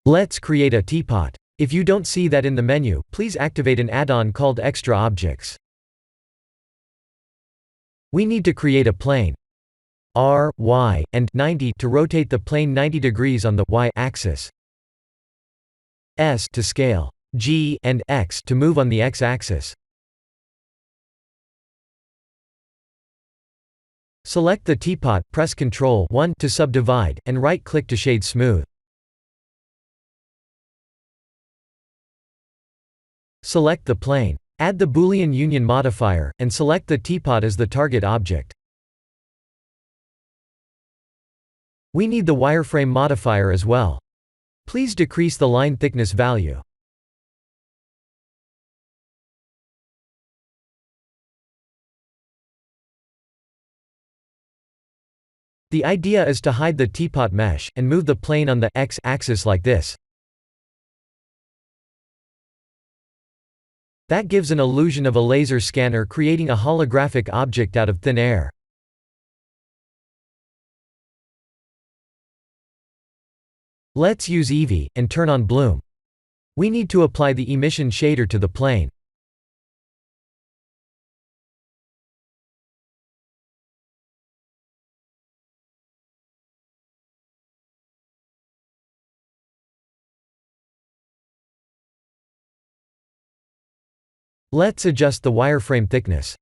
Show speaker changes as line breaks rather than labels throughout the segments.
Let's create a teapot. If you don't see that in the menu, please activate an add-on called Extra Objects. We need to create a plane R, Y, and 90 to rotate the plane 90 degrees on the Y axis, S to scale, G and X to move on the X axis. Select the teapot, press Ctrl 1 to subdivide, and right-click to shade smooth. Select the plane. Add the Boolean union modifier, and select the teapot as the target object. We need the wireframe modifier as well. Please decrease the line thickness value. The idea is to hide the teapot mesh, and move the plane on the X-axis like this. That gives an illusion of a laser scanner creating a holographic object out of thin air. Let's use Eevee, and turn on bloom. We need to apply the emission shader to the plane. Let's adjust the wireframe thickness.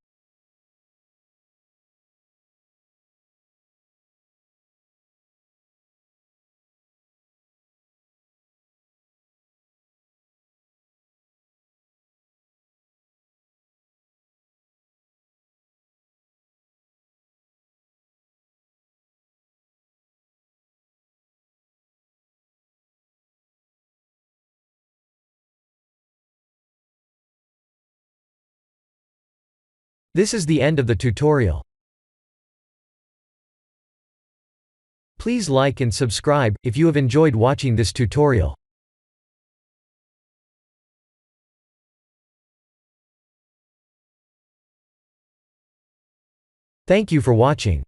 This is the end of the tutorial. Please like and subscribe if you have enjoyed watching this tutorial. Thank you for watching.